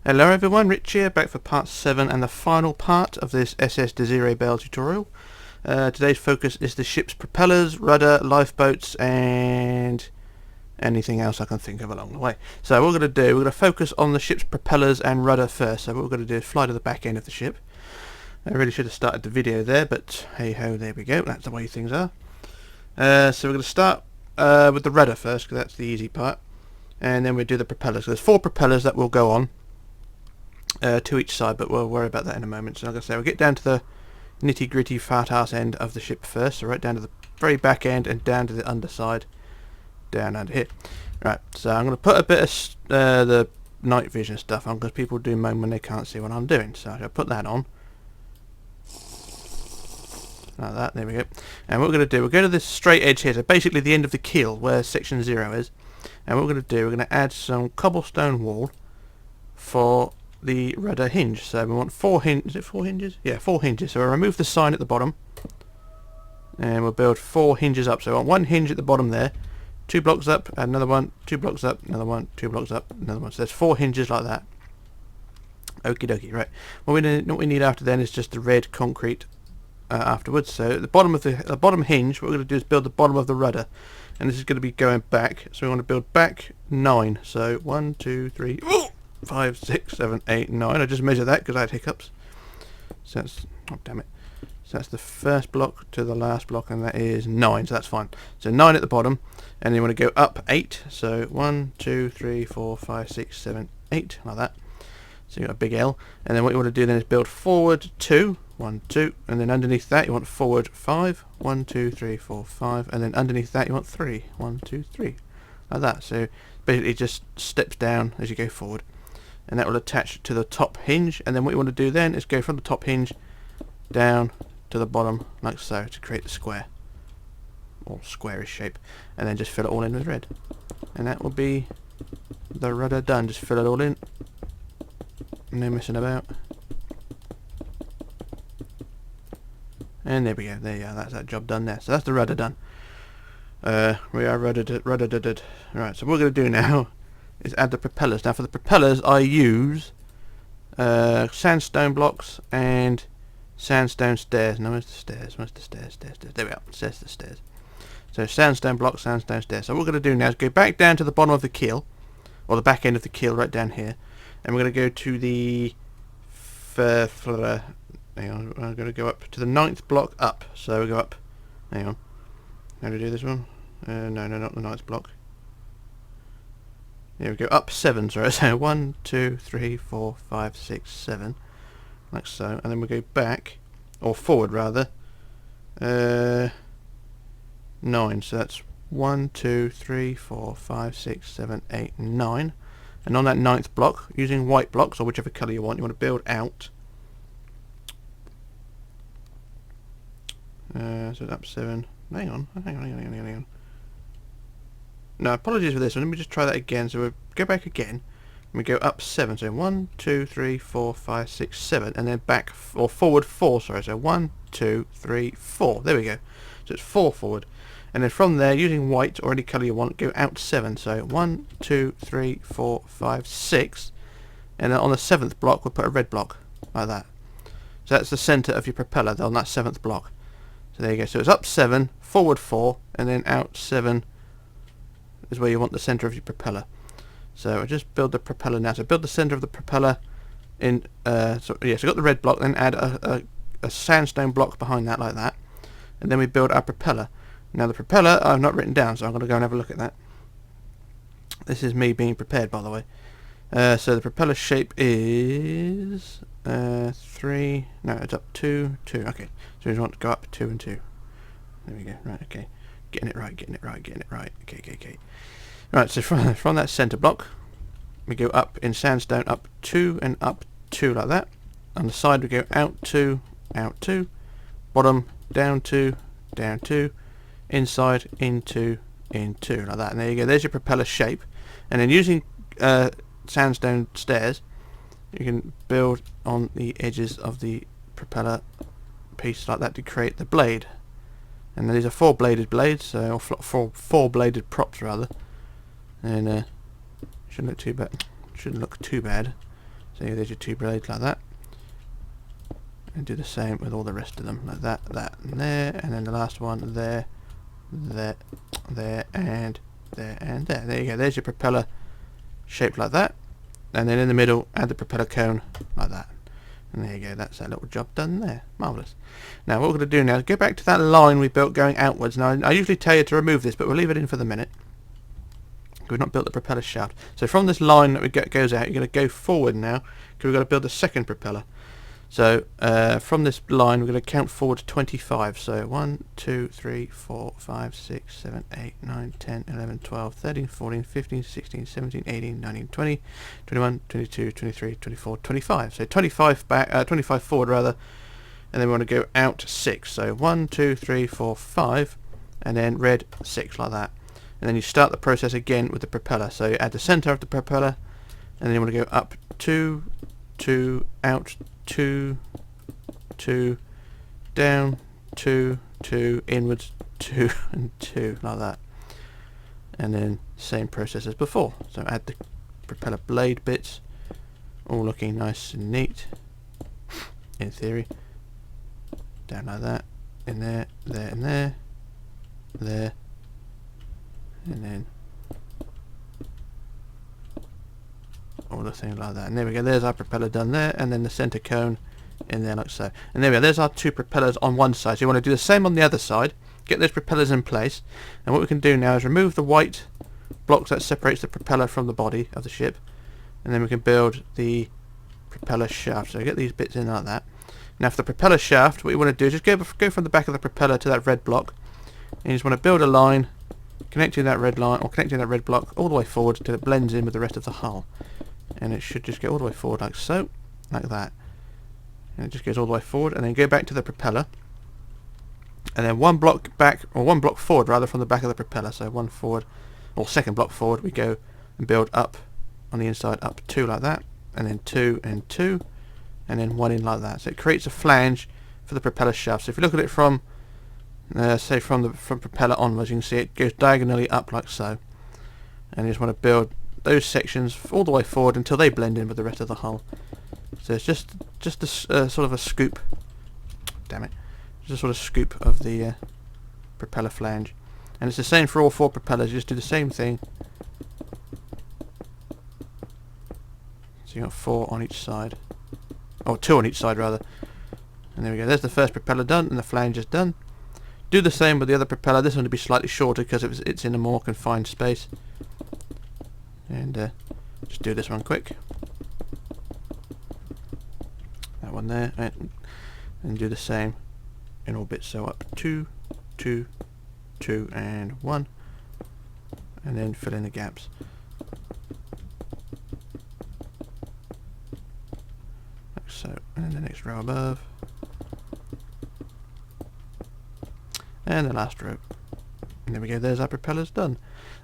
Hello everyone, Rich here, back for part 7 and the final part of this SS Desiré Belle tutorial. Today's focus is the ship's propellers, rudder, lifeboats and anything else I can think of along the way. So what we're going to do, we're going to focus on the ship's propellers and rudder first. So what we're going to do is fly to the back end of the ship. I really should have started the video there, but hey ho, there we go, that's the way things are. So we're going to start with the rudder first, because that's the easy part. And then we'll do the propellers. So there's 4 propellers that will go on. To each side, but we'll worry about that in a moment. So like I say, we'll get down to the nitty gritty fat ass end of the ship first, so right down to the very back end and down to the underside, down under here. Right, so I'm going to put a bit of the night vision stuff on, because people do moan when they can't see what I'm doing, so I'll put that on like that. There we go. And what we're going to do, we'll go to this straight edge here, so basically the end of the keel where section 0 is, and what we're going to do, we're going to add some cobblestone wall for the rudder hinge. So we want 4 hinges. Is it 4 hinges? Yeah, 4 hinges. So we'll remove the sign at the bottom and we'll build 4 hinges up. So I want 1 hinge at the bottom there, 2 blocks up, add another one, 2 blocks up, another one, 2 blocks up, another one. So there's 4 hinges like that. Okie dokie. Right, what we need after then is just the red concrete afterwards. So at the bottom of the bottom hinge, what we're going to do is build the bottom of the rudder, and this is going to be going back. So we want to build back 9. So 1 2 3 5 6 7 8 9. I just measure that because I had hiccups. So that's, oh damn it, so that's the first block to the last block, and that is 9, so that's fine. So 9 at the bottom, and then you want to go up 8. So 1 2 3 4 5 6 7 8, like that. So you've got a big L, and then what you want to do then is build forward 2, 1 2, and then underneath that you want forward 5, 1 2 3 4 5, and then underneath that you want 3, 1 2 3, like that. So basically it just steps down as you go forward, and that will attach to the top hinge. And then what you want to do then is go from the top hinge down to the bottom like so to create the square or squarish shape, and then just fill it all in with red, and that will be the rudder done. Just fill it all in, no messing about, and there we go. There you are, that's that job done there. So that's the rudder done. We are ruddered. Right, so what we're going to do now is add the propellers. Now for the propellers I use sandstone blocks and sandstone stairs. No, where's the stairs? Where's the stairs? Stairs. There we are. It says the stairs. So sandstone blocks, sandstone stairs. So what we're going to do now is go back down to the bottom of the keel, or the back end of the keel right down here, and we're going to go to the hang on, I'm going to go up to the 9th block up. So we go up, hang on, how do we do this one? No, not the 9th block. Here we go, up 7, sorry, so 1, 2, 3, 4, 5, 6, 7, like so, and then we go back, or forward rather, 9, so that's 1, 2, 3, 4, 5, 6, 7, 8, 9, and on that 9th block, using white blocks, or whichever colour you want to build out, so up 7, hang on. No, apologies for this one. Let me just try that again. So we'll go back again, and we go up 7. So 1, 2, 3, 4, 5, 6, 7, and then back or forward 4. Sorry. So 1, 2, 3, 4. There we go. So it's 4 forward, and then from there, using white or any colour you want, go out 7. So 1, 2, 3, 4, 5, 6, and then on the 7th block we'll put a red block like that. So that's the centre of your propeller on that 7th block. So there you go. So it's up 7, forward 4, and then out 7. Is where you want the centre of your propeller. So I just build the propeller now. So build the centre of the propeller in. So I got the red block. Then add a sandstone block behind that like that, and then we build our propeller. Now the propeller I've not written down, so I'm going to go and have a look at that. This is me being prepared, by the way. So the propeller shape is 3. No, it's up 2, 2. Okay, so we want to go up 2 and 2. There we go. Right. Okay. Getting it right. Okay. Right, so from that centre block, we go up in sandstone, up 2 and up 2 like that. On the side we go out 2, bottom down 2, inside into like that. And there you go. There's your propeller shape. And then using sandstone stairs, you can build on the edges of the propeller piece like that to create the blade. And these are 4-bladed blades, or 4-bladed props rather. And shouldn't look too bad. So there's your 2 blades like that. And do the same with all the rest of them, like that, that, and there, and then the last one there, there, there, and there, and there. There you go. There's your propeller shaped like that. And then in the middle, add the propeller cone like that. And there you go. That's that little job done there. Marvellous. Now what we're going to do now is go back to that line we built going outwards. Now I usually tell you to remove this, but we'll leave it in for the minute. We've not built the propeller shaft. So from this line that we goes out, you're going to go forward now, because we've got to build a second propeller. So from this line we're going to count forward to 25. So 1, 2, 3, 4, 5, 6, 7, 8, 9, 10, 11, 12, 13, 14, 15, 16, 17, 18, 19, 20, 21, 22, 23, 24, 25. So 25 back, 25 forward rather, and then we want to go out 6. So 1, 2, 3, 4, 5, and then red 6 like that. And then you start the process again with the propeller. So you add the center of the propeller, and then you want to go up 2, 2, out 2, 2, down 2, 2, inwards 2, and 2 like that. And then same process as before. So add the propeller blade bits, all looking nice and neat in theory. Down like that, in there, there, and there, there, and then all the things like that. And there we go, there's our propeller done there, and then the center cone in there like so. And there we go, there's our 2 propellers on one side. So you want to do the same on the other side, get those propellers in place, and what we can do now is remove the white blocks that separates the propeller from the body of the ship, and then we can build the propeller shaft. So get these bits in like that. Now for the propeller shaft, what you want to do is just go from the back of the propeller to that red block, and you just want to build a line connecting that red line, or connecting that red block all the way forward until it blends in with the rest of the hull. And it should just go all the way forward like so, like that. And it just goes all the way forward, and then go back to the propeller, and then 1 block back, or 1 block forward rather, from the back of the propeller. So 1 forward, or second block forward, we go and build up on the inside, up 2 like that, and then 2 and 2, and then 1 in like that. So it creates a flange for the propeller shaft. So if you look at it from say from propeller onwards, you can see it goes diagonally up like so, and you just want to build those sections all the way forward until they blend in with the rest of the hull. So it's just a sort of a scoop, damn it, just a sort of scoop of the propeller flange, and it's the same for all 4 propellers. You just do the same thing. So you got 4 on each side, or 2 on each side rather, and there we go, there's the first propeller done, and the flange is done. Do the same with the other propeller. This one will be slightly shorter because it's in a more confined space. And just do this one quick. That one there, and do the same in all bits. So up 2, 2, 2, and 1, and then fill in the gaps. Like so, and the next row above. And the last row. And there we go, there's our propellers done.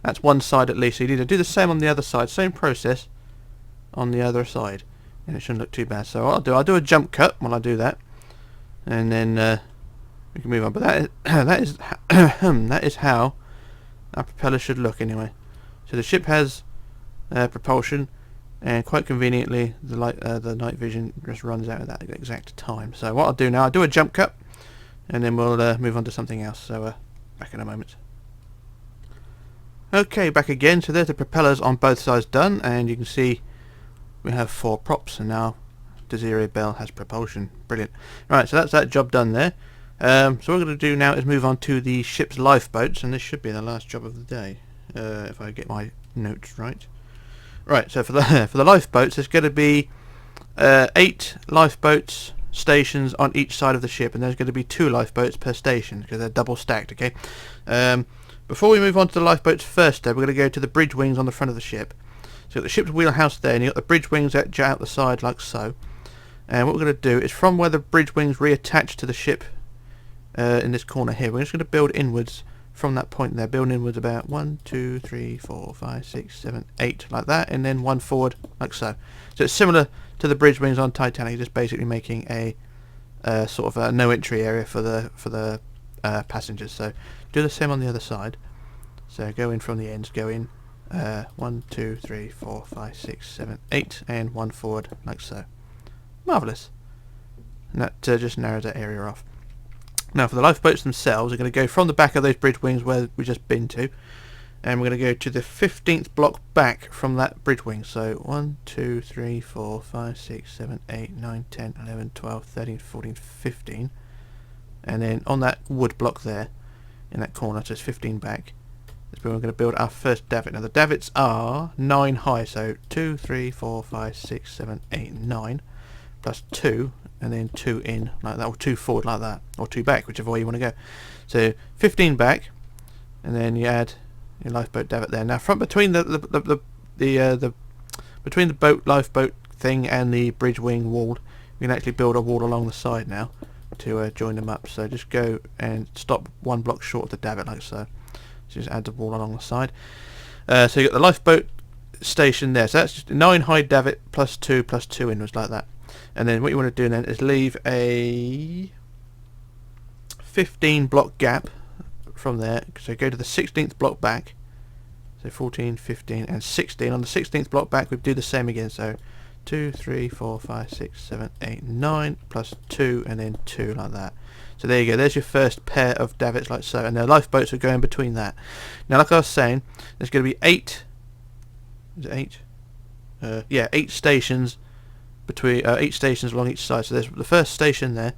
That's one side at least, so you need to do the same on the other side, same process on the other side, and it shouldn't look too bad. So what I'll do a jump cut while I do that, and then we can move on. But that is how our propeller should look anyway. So the ship has propulsion, and quite conveniently the night vision just runs out at that exact time. So what I'll do now, I'll do a jump cut, and then we'll move on to something else. So back in a moment. Okay, back again. So there's the propellers on both sides done, and you can see we have 4 props, and now Desiré Belle has propulsion. Brilliant. Right, so that's that job done there. So what we're going to do now is move on to the ship's lifeboats, and this should be the last job of the day, if I get my notes right. Right, so for the lifeboats, there's going to be 8 lifeboats stations on each side of the ship, and there's going to be 2 lifeboats per station because they're double stacked. Okay. Before we move on to the lifeboats first, we're going to go to the bridge wings on the front of the ship. So you've got the ship's wheelhouse there, and you've got the bridge wings out the side like so. And what we're going to do is, from where the bridge wings reattach to the ship in this corner here, we're just going to build inwards from that point there. Build inwards about 1, 2, 3, 4, 5, 6, 7, 8 like that, and then 1 forward like so. So it's similar to the bridge wings on Titanic, just basically making a sort of a no entry area for the passengers. So do the same on the other side. So go in from the ends, go in 1, 2, 3, 4, 5, 6, 7, 8, and 1 forward, like so. Marvellous. And that just narrows that area off. Now for the lifeboats themselves, we're going to go from the back of those bridge wings where we just been to, and we're going to go to the 15th block back from that bridge wing. So 1, 2, 3, 4, 5, 6, 7, 8, 9, 10, 11, 12, 13, 14, 15. And then on that wood block there, in that corner, so it's 15 back, that's where we're going to build our first davit. Now the davits are 9 high, so 2, 3, 4, 5, 6, 7, 8, 9, plus 2, and then 2 in, like that, or 2 forward like that, or 2 back, whichever way you want to go. So 15 back, and then you add your lifeboat davit there. Now from between between the boat lifeboat thing and the bridge wing wall, you can actually build a wall along the side now to join them up. So just go and stop 1 block short of the davit, like so. So just add the wall along the side. So you got the lifeboat station there. So that's just 9 high davit plus 2 inwards, like that. And then what you want to do then is leave a 15 block gap from there. So go to the 16th block back. So 14, 15 and 16. On the 16th block back we do the same again. So 2, 3, 4, 5, 6, 7, 8, 9 plus 2 and then 2, like that. So there you go, there's your first pair of davits, like so, and the lifeboats are going between that. Now like I was saying, there's going to be 8, is it 8? Yeah, 8 stations between 8 stations along each side. So there's the first station there,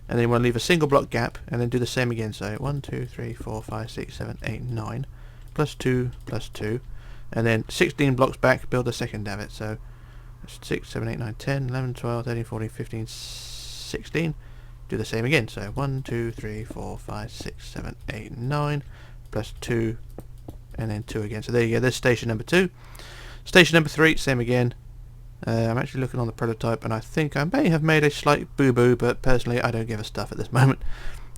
and then you want to leave a single block gap and then do the same again. So 1, 2, 3, 4, 5, 6, 7, 8, 9 plus 2, and then 16 blocks back build the second davit. So 6, 7, 8, 9, 10, 11, 12, 13, 14, 15, 16. Do the same again. So 1, 2, 3, 4, 5, 6, 7, 8, 9 plus 2 and then 2 again. So there you go, there's station number 2. Station number 3, same again. I'm actually looking on the prototype and I think I may have made a slight boo-boo, but personally I don't give a stuff at this moment.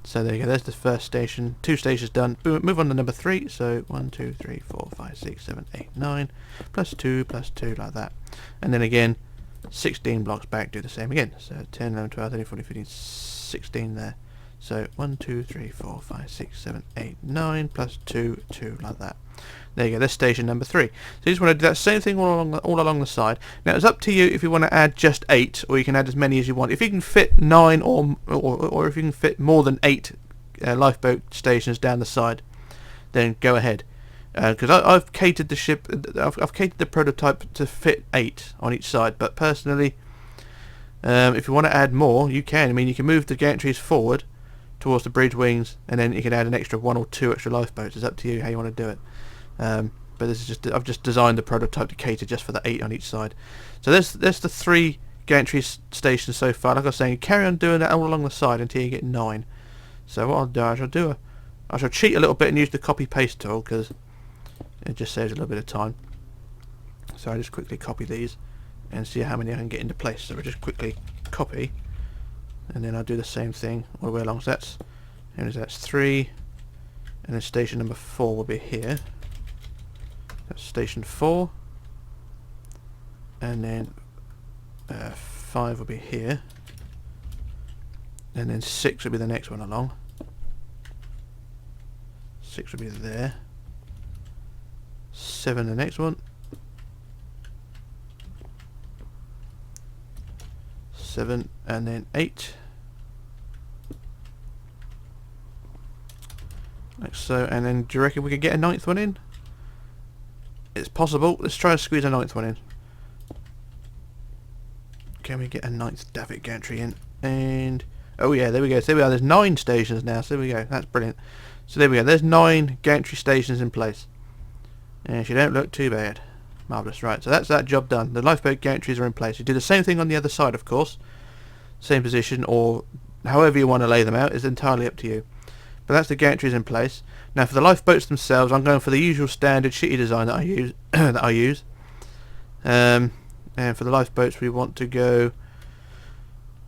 So there you go, there's the first station. 2 stations done. Move on to number 3. So 1, 2, 3, 4, 5, 6, 7, 8, 9 plus 2, like that. And then again 16 blocks back, do the same again. So 10, 11, 12, 13, 14, 15, 16 there. So 1, 2, 3, 4, 5, 6, 7, 8, 9 plus 2, like that. There you go, that's station number 3. So you just want to do that same thing all along the side. Now it's up to you if you want to add just 8, or you can add as many as you want. If you can fit 9 or if you can fit more than 8 lifeboat stations down the side, then go ahead. Because I've catered the ship, I've catered the prototype to fit 8 on each side. But personally, if you want to add more, you can. I mean, you can move the gantries forward towards the bridge wings, and then you can add an extra 1 or 2 extra lifeboats. It's up to you how you want to do it. But this is just, I've just designed the prototype to cater just for the 8 on each side. So there's the 3 gantry stations so far. Like I was saying, carry on doing that all along the side until you get 9. So what I'll do, I shall cheat a little bit and use the copy paste tool, because it just saves a little bit of time. So I just quickly copy these and see how many I can get into place. So we just quickly copy, and then I'll do the same thing all the way along. So that's 3, and then station number 4 will be here. That's station 4, and then 5 will be here, and then 6 will be the next one along. 6 will be there. 7 the next one. 7 and then 8. Like so, and then do you reckon we could get a 9th one in? It's possible. Let's try and squeeze a 9th one in. Can we get a 9th davit gantry in? And oh yeah, there we go. So there we are. There's 9 stations now. So there we go. That's brilliant. So there we go. There's 9 gantry stations in place. And she don't look too bad. Marvellous. Right, so that's that job done. The lifeboat gantries are in place. You do the same thing on the other side, of course. Same position, or however you want to lay them out is entirely up to you. But that's the gantries in place. Now for the lifeboats themselves, I'm going for the usual standard shitty design that I use. And for the lifeboats, we want to go.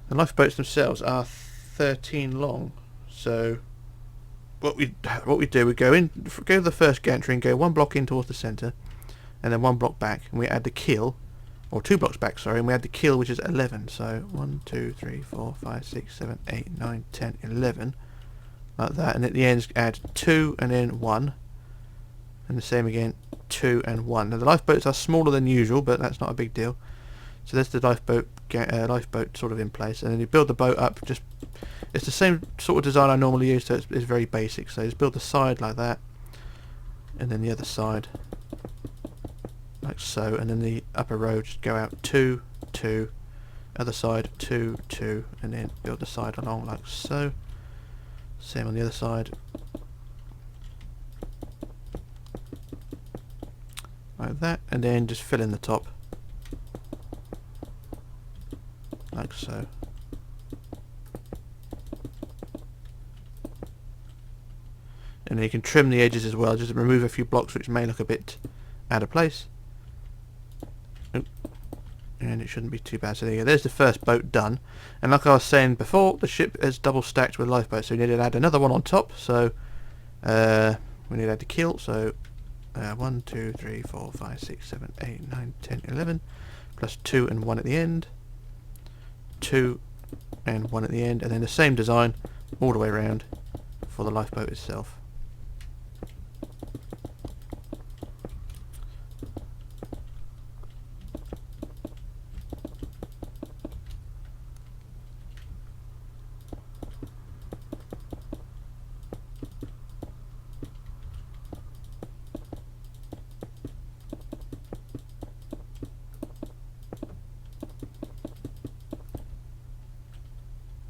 The lifeboats themselves are 13 long. So what we do, we go to the first gantry and go 1 block in towards the centre, and then 1 block back, and we add the keel, or 2 blocks back, sorry, and we add the keel, which is 11. So 1, 2, 3, 4, 5, 6, 7, 8, 9, 10, 11. Like that, and at the end add 2 and then 1, and the same again, 2 and 1. Now the lifeboats are smaller than usual, but that's not a big deal. So there's the lifeboat sort of in place, and then you build the boat up. Just it's the same sort of design I normally use, so it's very basic. So just build the side like that, and then the other side like so, and then the upper row just go out 2, 2, other side 2, 2, and then build the side along like so. Same on the other side, like that, and then just fill in the top like so. And then you can trim the edges as well, just remove a few blocks which may look a bit out of place. Oop. And it shouldn't be too bad. So there you go, there's the first boat done. And like I was saying before, the ship is double stacked with lifeboats, so we need to add another one on top. So we need to add the keel, so 1, 2, 3, 4, 5, 6, 7, 8, 9, 10, 11, plus 2 and 1 at the end, 2 and 1 at the end, and then the same design all the way around for the lifeboat itself.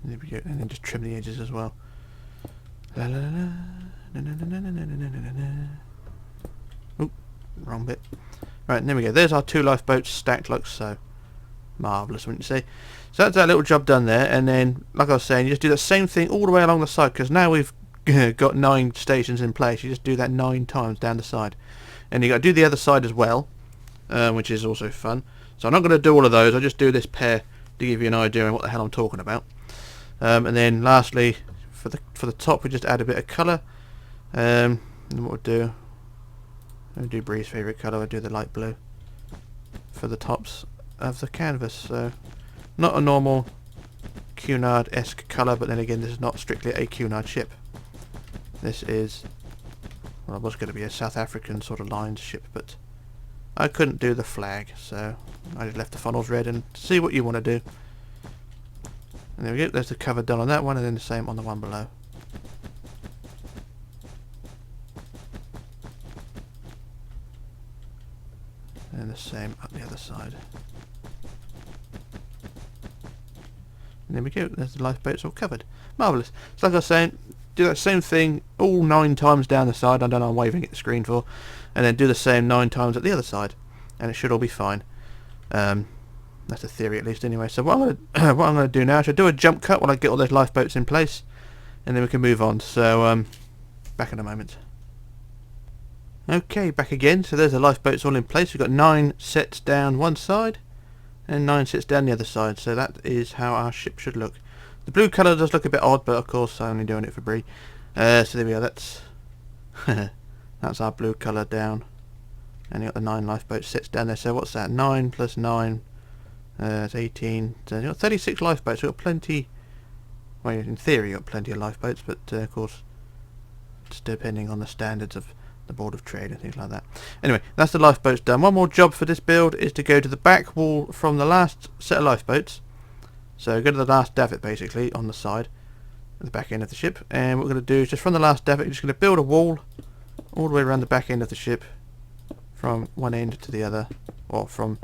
There we go, and then just trim the edges as well. La la la la, na na na na na na na na na. Oop, wrong bit. Right, and there we go. There's our 2 lifeboats stacked like so. Marvellous, wouldn't you say? So that's our little job done there, and then, like I was saying, you just do the same thing all the way along the side, because now we've got 9 stations in place. You just do that 9 times down the side. And you got to do the other side as well, which is also fun. So I'm not going to do all of those, I'll just do this pair to give you an idea of what the hell I'm talking about. And then lastly, for the top, we just add a bit of colour. And what we'll do, I'll do Bree's favourite colour. I'll do the light blue for the tops of the canvas. So not a normal Cunard-esque colour, but then again, this is not strictly a Cunard ship. This is, well, it was going to be a South African sort of lines ship, but I couldn't do the flag, so I just left the funnels red and see what you want to do. And there we go, there's the cover done on that one, and then the same on the one below. And the same up the other side. And there we go, there's the lifeboats all covered. Marvellous. So like I was saying, do that same thing all 9 times down the side. I don't know I'm waving at the screen for. And then do the same 9 times at the other side. And it should all be fine. That's a theory at least anyway. So what I'm going to do now is I'll do a jump cut while I get all those lifeboats in place. And then we can move on. So back in a moment. Okay, back again. So there's the lifeboats all in place. We've got 9 sets down one side and 9 sets down the other side. So that is how our ship should look. The blue colour does look a bit odd, but of course I'm only doing it for Bree. So there we go. That's that's our blue colour down. And you got the 9 lifeboat sets down there. So what's that? 9 plus 9. It's 18. So you've got 36 lifeboats. We've got plenty. Well, in theory, you've got plenty of lifeboats, but of course, it's depending on the standards of the Board of Trade and things like that. Anyway, that's the lifeboats done. One more job for this build is to go to the back wall from the last set of lifeboats. So go to the last davit basically on the side, at the back end of the ship, and what we're going to do is just from the last davit, we're just going to build a wall all the way around the back end of the ship, from one end to the other, or from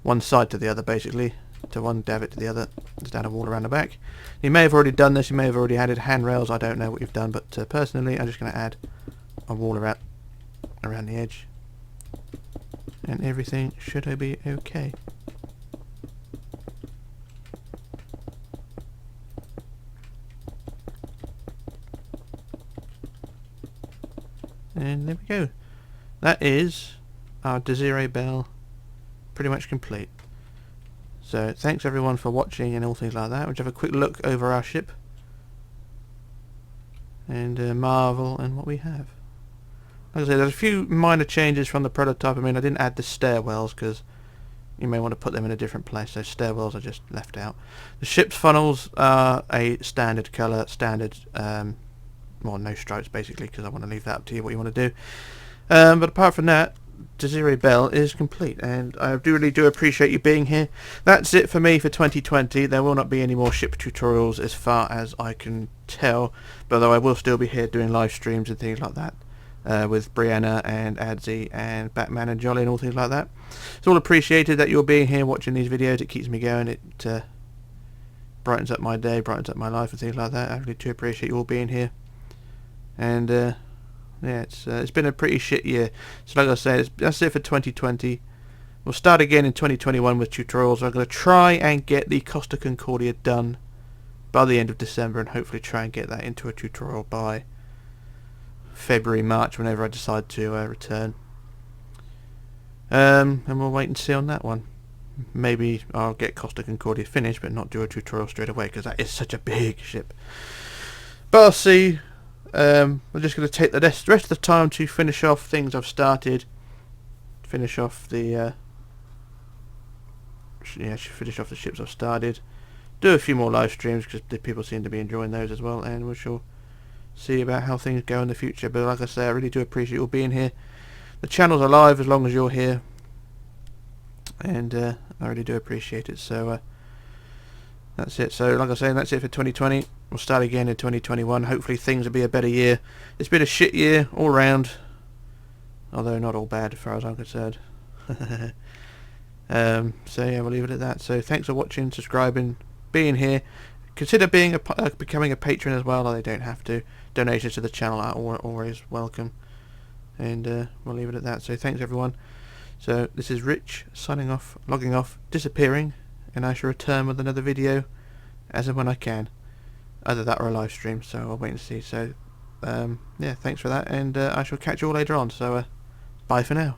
one side to the other basically, to one davit to the other. Just add a wall around the back. You may have already done this, you may have already added handrails, I don't know what you've done, but personally I'm just going to add a wall around the edge, and everything should be okay. And there we go. That is our Desiré Belle pretty much complete. So thanks everyone for watching and all things like that. We'll just have a quick look over our ship and marvel at what we have. Like I said, there's a few minor changes from the prototype. I mean, I didn't add the stairwells because you may want to put them in a different place. So stairwells are just left out. The ship's funnels are a standard colour, standard well, no stripes basically, because I want to leave that up to you what you want to do. But apart from that, Desiré Belle is complete, and I really do appreciate you being here. That's it for me for 2020. There will not be any more ship tutorials as far as I can tell, but though I will still be here doing live streams and things like that with Brianna and Adzi and Batman and Jolly and all things like that. It's all appreciated that you're being here watching these videos. It keeps me going. It brightens up my day, brightens up my life and things like that. I really do appreciate you all being here. And yeah, it's been a pretty shit year. So like I said, that's it for 2020. We'll start again in 2021 with tutorials. I'm going to try and get the Costa Concordia done by the end of December, and hopefully try and get that into a tutorial by February, March, whenever I decide to return. And we'll wait and see on that one. Maybe I'll get Costa Concordia finished, but not do a tutorial straight away, because that is such a big ship. But I'll see. I'm just going to take the rest of the time to finish off things I've started. Finish off the finish off the ships I've started. Do a few more live streams because the people seem to be enjoying those as well, and we shall see about how things go in the future. But like I say, I really do appreciate you all being here. The channel's alive as long as you're here, and I really do appreciate it. So that's it. So like I say, that's it for 2020. We'll start again in 2021. Hopefully things will be a better year. It's been a shit year all round, although not all bad as far as I'm concerned. So yeah, we'll leave it at that. So thanks for watching, subscribing, being here. Consider being becoming a patron as well, although they don't have to. Donations to the channel are always welcome. And we'll leave it at that. So thanks everyone. So this is Rich signing off, logging off, disappearing, and I shall return with another video as and when I can. Either that or a live stream, so I'll wait and see. So yeah, thanks for that, and I shall catch you all later on. So bye for now.